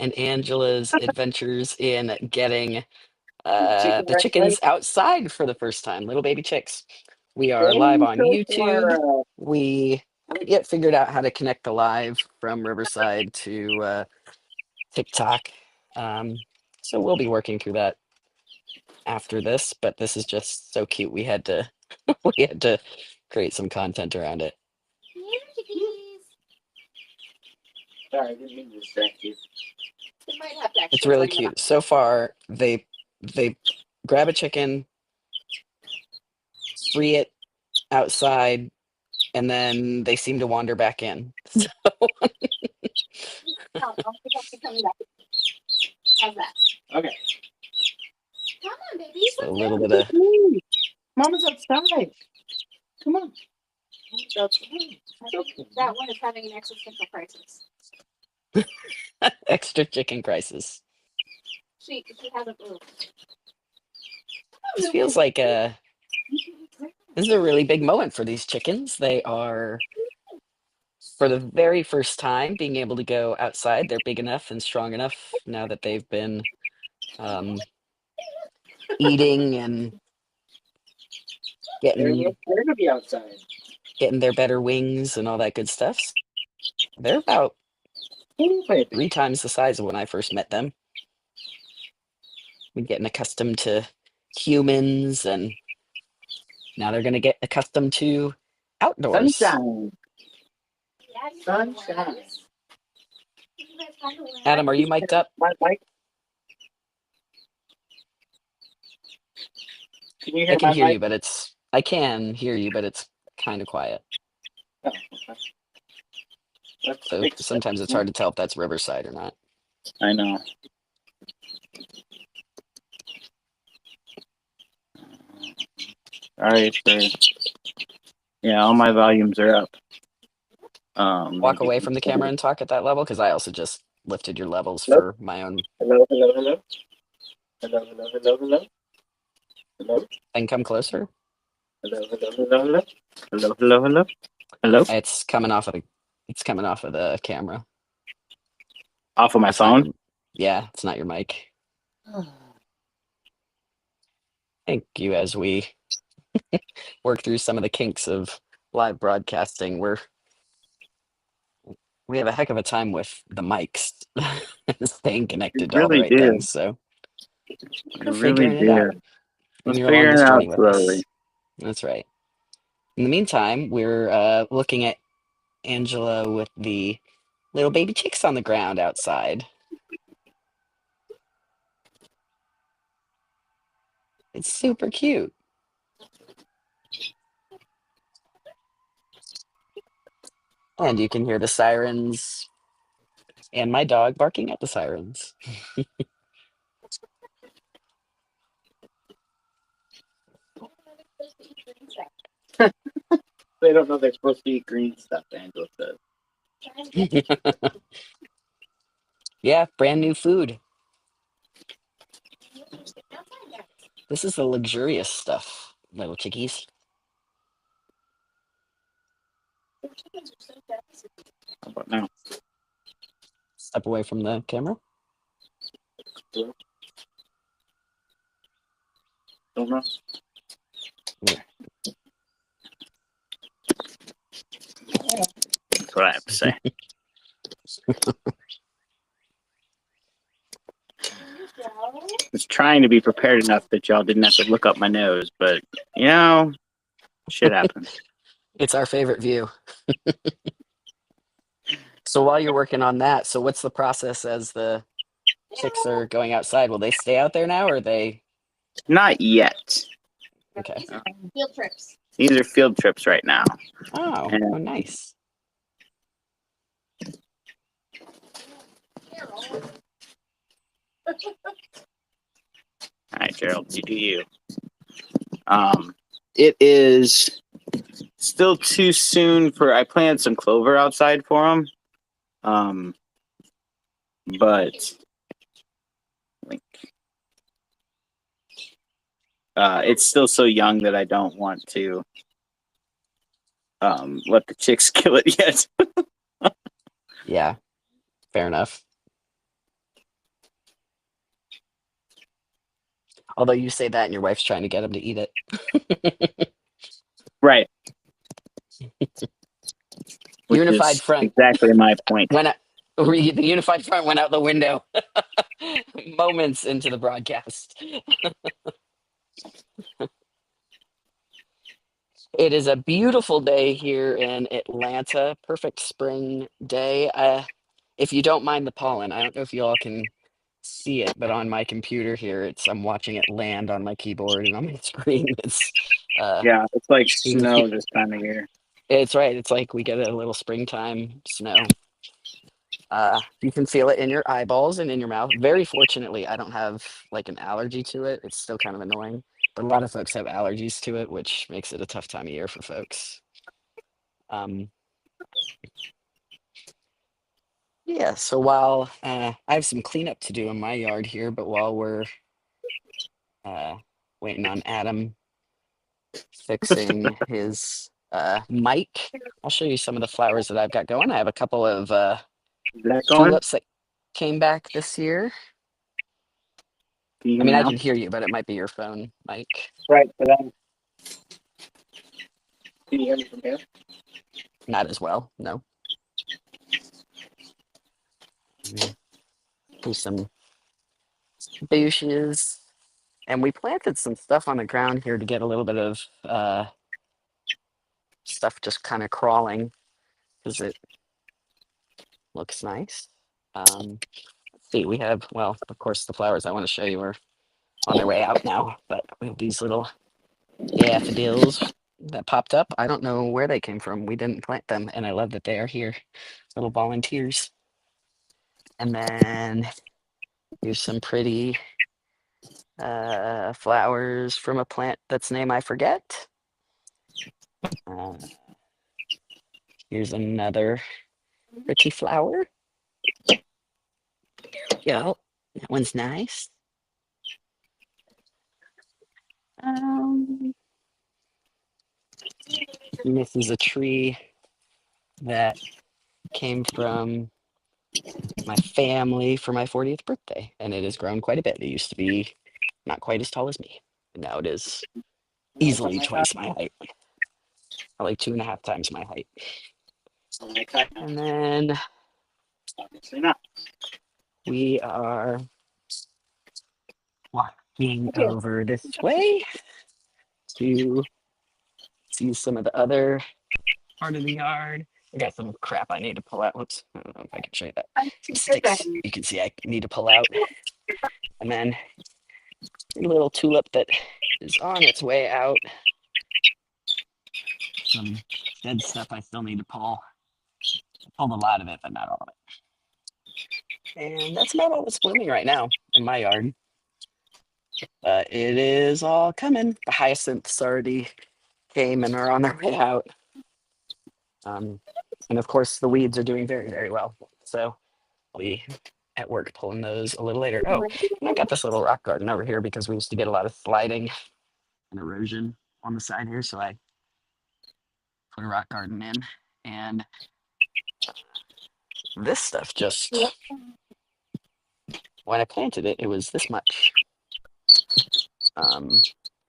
and Angela's adventures in getting Chicken the right? chickens outside for the first time, little baby chicks. We are live Thank on you YouTube. for, We haven't yet figured out how to connect the live from Riverside to TikTok. So we'll be working through that after this, but this is just so cute. We had to we had to create some content around it. Here, chickies. sorry, I didn't mean to distract you. We might have to It's actually really bring them cute. So far, they grab a chicken, free it outside, and then they seem to wander back in. So out. I'll pick up the coming back. How's that? Okay. Come on, baby. just a little bit of Mama's outside. Come on. Mama's outside. I think that one is having an existential crisis. extra chicken crisis. She hasn't moved. This feels like this is a really big moment for these chickens. They are, for the very first time, being able to go outside. They're big enough and strong enough now that they've been eating and They're getting gonna be outside. their better wings and all that good stuff. They're about 3 times the size of when I first met them. Been getting accustomed to humans, and now they're going to get accustomed to outdoors. Sunshine. Yeah, you Sunshine. guys find a way. Adam, are you mic'd up? My mic. Can you hear I can my hear mic? you, but I can hear you, but it's kind of quiet. Oh, okay. Let's So fix sometimes that. it's hard to tell if that's Riverside or not. I know. All right, so yeah, all my volumes are up. Walk away from the camera and talk at that level, because I also just lifted your levels Nope. for my own. Hello, hello, hello. Hello, hello, hello, hello. Hello, And come closer. hello, hello, hello, hello. Hello, hello, hello. Hello. It's coming off of the camera. Off of my It's not phone. your- yeah, it's not your mic. Thank you. As we work through some of the kinks of live broadcasting, we have a heck of a time with the mics staying connected to all the Really right do. things. So we're figuring it out. And Let's you're figure along it this out journey with slowly. us. That's right. In the meantime, we're looking at Angela with the little baby chicks on the ground outside. It's super cute. And you can hear the sirens and my dog barking at the sirens. They don't know they're supposed to eat green stuff, Angela says. Yeah, brand new food. This is the luxurious stuff, little chickies. How about now? Step away from the camera. Don't know. Yeah. That's what I have to say. I was trying to be prepared enough that y'all didn't have to look up my nose, but shit happens. It's our favorite view. So while you're working on that, so what's the process as the chicks are going outside? Will they stay out there now, or are they? Not yet. Okay. Field trips. These are field trips right now. Oh, And- oh, nice. All right, Gerald, you do you. It is still too soon for. I planted some clover outside for them, but like, it's still so young that I don't want to let the chicks kill it yet. Yeah, fair enough. Although you say that and your wife's trying to get him to eat it. Right. Which Unified is front exactly my point. went out, the unified front went out the window moments into the broadcast. It is a beautiful day here in Atlanta. Perfect spring day. If you don't mind the pollen, I don't know if you all can see it, but on my computer here, I'm watching it land on my keyboard and on my screen. Yeah, it's like You can snow this time of year. It's right. It's like we get a little springtime snow. You can feel it in your eyeballs and in your mouth. Very fortunately, I don't have like an allergy to it. It's still kind of annoying, but a lot of folks have allergies to it, which makes it a tough time of year for folks. Yeah, so while I have some cleanup to do in my yard here, but while we're waiting on Adam fixing his mic, I'll show you some of the flowers that I've got going. I have a couple of Is that going? tulips that came back this year. Can you I hear mean, me I now? can hear you, but it might be your phone, Mike. Right, but then. Can you hear me from here? Not as well, no. There's some bushes. And we planted some stuff on the ground here to get a little bit of stuff just kind of crawling because it looks nice. Let's see, we have, well, of course, the flowers I want to show you are on their way out now, but we have these little daffodils that popped up. I don't know where they came from. We didn't plant them, and I love that they are here, little volunteers. And then here's some pretty flowers from a plant that's name I forget. Here's another pretty flower. Yeah, that one's nice. This is a tree that came from my family for my 40th birthday, and it has grown quite a bit. It used to be not quite as tall as me, and now it is easily twice my height, like 2.5 times my height. And then Obviously not. we are walking over this way to see some of the other part of the yard. I got some crap I need to pull out. Whoops, I don't know if I can show you that. Some sticks you can see I need to pull out. And then a little tulip that is on its way out. Some dead stuff I still need to pull. I pulled a lot of it, but not all of it. And that's about all that's blooming right now in my yard. But it is all coming. The hyacinths already came and are on their way out. And of course, the weeds are doing very, very well. So I'll be at work pulling those a little later. Oh, and I got this little rock garden over here because we used to get a lot of sliding and erosion on the side here. So I put a rock garden in. And this stuff just, when I planted it, it was this much.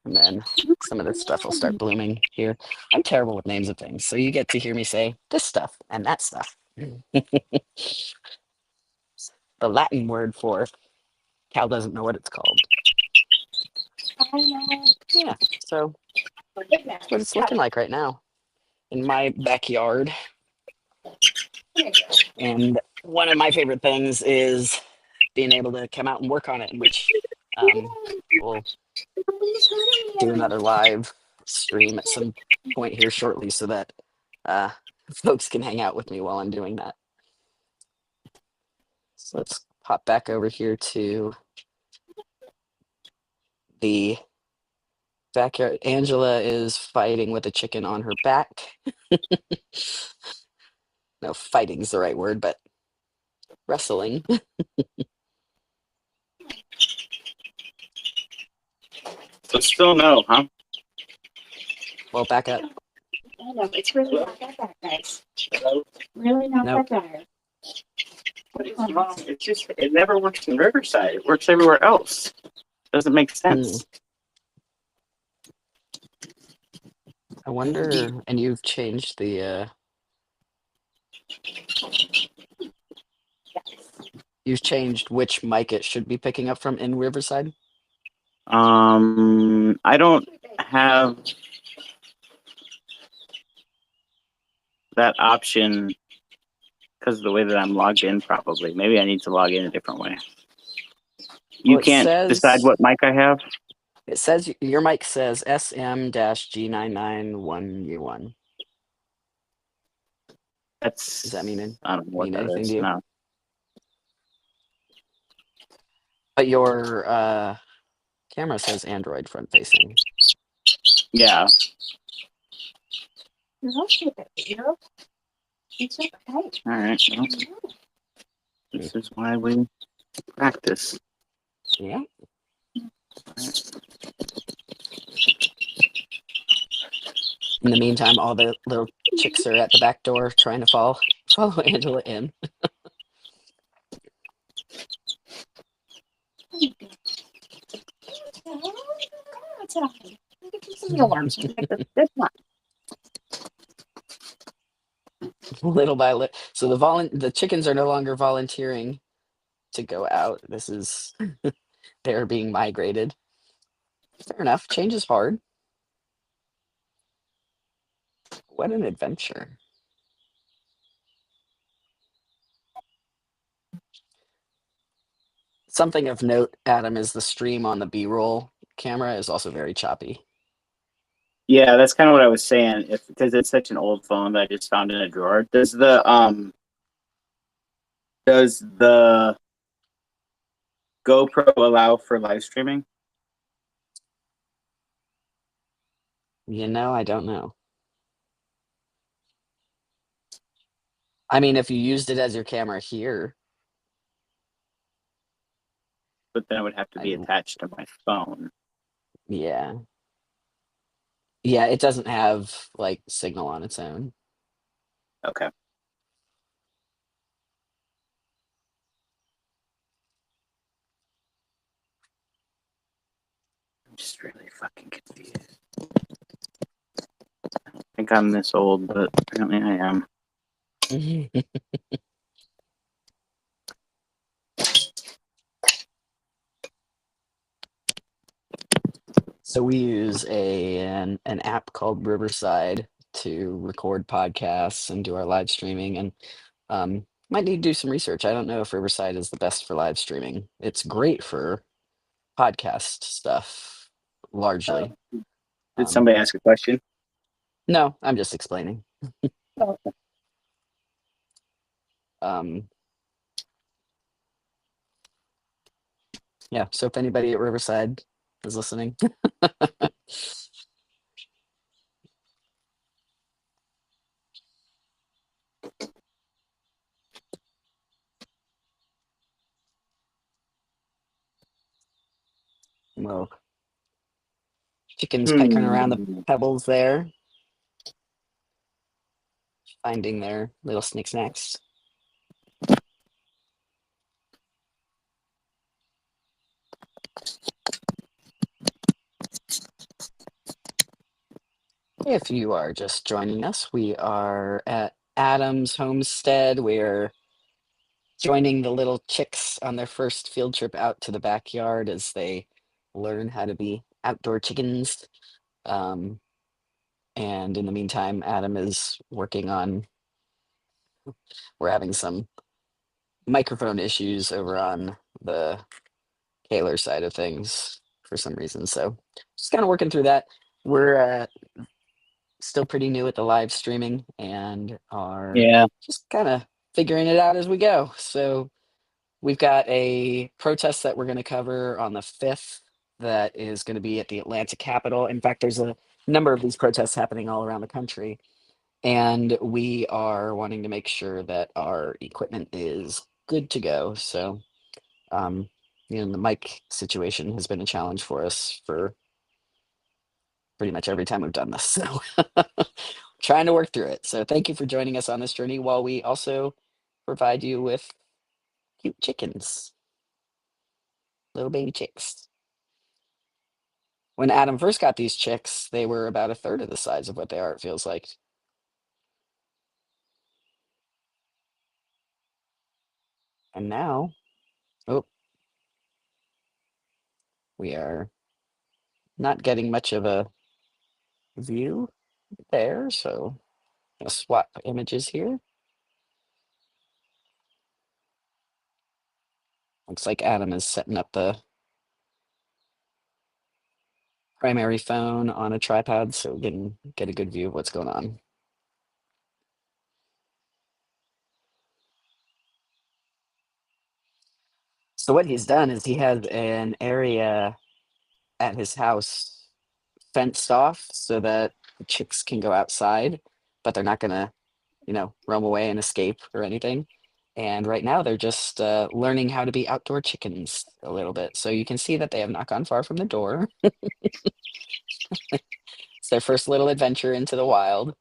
And then some of this stuff will start blooming here. I'm terrible with names of things, so you get to hear me say this stuff and that stuff. The Latin word for Cal doesn't know what it's called. Yeah, so that's what it's looking like right now in my backyard. And one of my favorite things is being able to come out and work on it, which we'll do another live stream at some point here shortly so that folks can hang out with me while I'm doing that. So let's pop back over here to the backyard. Angela is fighting with a chicken on her back. No, fighting's the right word, but wrestling. So still no, huh? Well, back up. I know, it's really not that bad, guys. Really not Nope. that bad. What is wrong? It's just, it never works in Riverside. It works everywhere else. Doesn't make sense. I wonder, and you've changed the you've changed which mic it should be picking up from in Riverside? I don't have that option because of the way that I'm logged in, probably. Maybe I need to log in a different way. You Well, it can't decide says- what mic I have? It says your mic says SM-G991U1. That's, Does that mean I don't know what mean that anything is. to you? No. But your camera says Android front facing. Yeah. You're okay, baby. It's okay. All right. Well, this is why we practice. Yeah. In the meantime, all the little chicks are at the back door trying to follow Angela in. It's okay. Look at these alarms. This one. Little by little. So the chickens are no longer volunteering to go out. This is they're being migrated. Fair enough. Change is hard. What an adventure. Something of note, Adam, is the stream on the B-roll camera is also very choppy. Yeah, that's kind of what I was saying. Because it's such an old phone that I just found in a drawer. Does the GoPro allow for live streaming? You know, I don't know. I mean, if you used it as your camera here, But then it would have to be attached to my phone. yeah. Yeah, it doesn't have like signal on its own. Okay. I'm just really fucking confused. I don't think I'm this old, but apparently I am. So we use an app called Riverside to record podcasts and do our live streaming, and might need to do some research. I don't know if Riverside is the best for live streaming. It's great for podcast stuff, largely. Did somebody ask a question? No, I'm just explaining. Oh, Yeah, so if anybody at Riverside is listening. Well, chickens pecking around the pebbles there, finding their little snick snacks. If you are just joining us, we are at Adam's homestead. We're joining the little chicks on their first field trip out to the backyard as they learn how to be outdoor chickens. And in the meantime, Adam is working on, we're having some microphone issues over on the Kaler side of things for some reason. So just kind of working through that. We're still pretty new at the live streaming and are just kind of figuring it out as we go. So we've got a protest that we're going to cover on the 5th that is going to be at the Atlanta Capitol. In fact, there's a number of these protests happening all around the country. And we are wanting to make sure that our equipment is good to go. So, the mic situation has been a challenge for us for pretty much every time we've done this. So trying to work through it. So thank you for joining us on this journey while we also provide you with cute chickens, little baby chicks. When Adam first got these chicks, they were about a third of the size of what they are, it feels like. And now, oh, we are not getting much of a view there, so I'll swap images here. Looks like Adam is setting up the primary phone on a tripod so we can get a good view of what's going on. So what he's done is he has an area at his house fenced off so that the chicks can go outside, but they're not gonna, roam away and escape or anything. And right now they're just learning how to be outdoor chickens a little bit. So you can see that they have not gone far from the door. It's their first little adventure into the wild.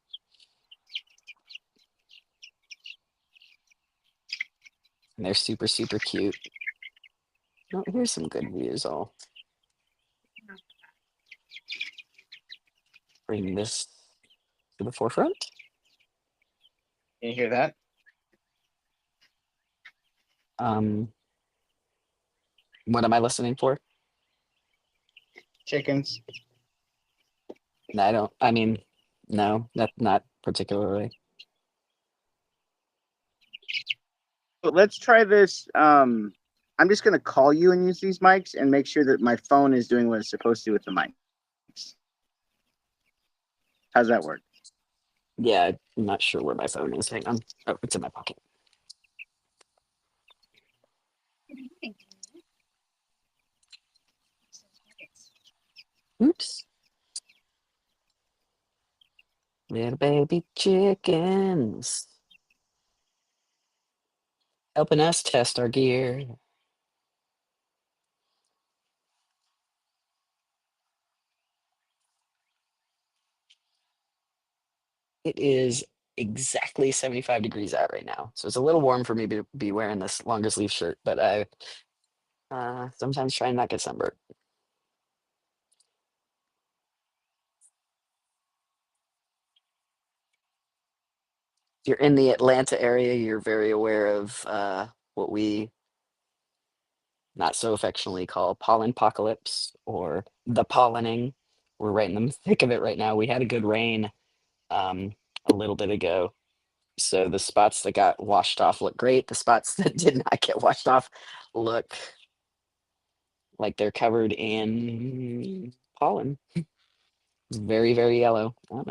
And they're super, super cute. Oh, here's some good views. I'll bring this to the forefront. Can you hear that? What am I listening for? Chickens. No, not particularly. But let's try this. I'm just gonna call you and use these mics and make sure that my phone is doing what it's supposed to with the mics. How's that work? Yeah, I'm not sure where my phone is. Hang on. Oh, it's in my pocket. Oops. Little baby chickens. Helping us test our gear. It is exactly 75 degrees out right now. So it's a little warm for me to be wearing this longer sleeve shirt, but I sometimes try and not get sunburned. If you're in the Atlanta area, you're very aware of what we not so affectionately call pollen apocalypse or the pollinating. We're right in the thick of it right now. We had a good rain a little bit ago. So the spots that got washed off look great. The spots that did not get washed off look like they're covered in pollen. It's very, very yellow. I don't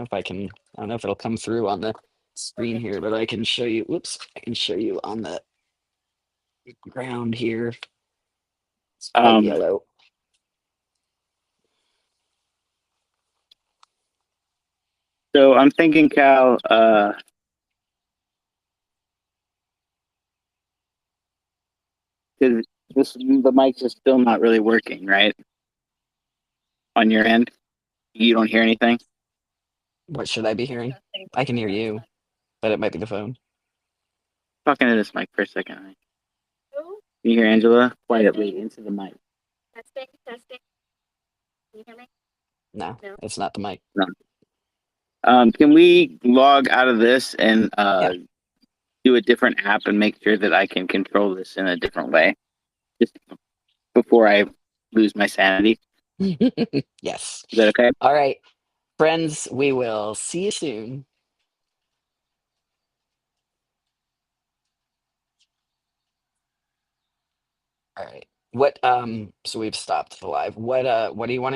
know if it'll come through on the screen here, but I can show you. Whoops, I can show you on the ground here. It's quite yellow. So I'm thinking, Cal, because the mics are still not really working, right? On your end, you don't hear anything. What should I be hearing? I can hear you, but it might be the phone. Talking to this mic for a second. Can you hear Angela quietly into the mic? Testing. Can you hear me? No, it's not the mic. Can we log out of this and Yeah. do a different app and make sure that I can control this in a different way, just before I lose my sanity? Yes. Is that okay? All right, friends, we will see you soon. All right. So we've stopped the live. What are you wanting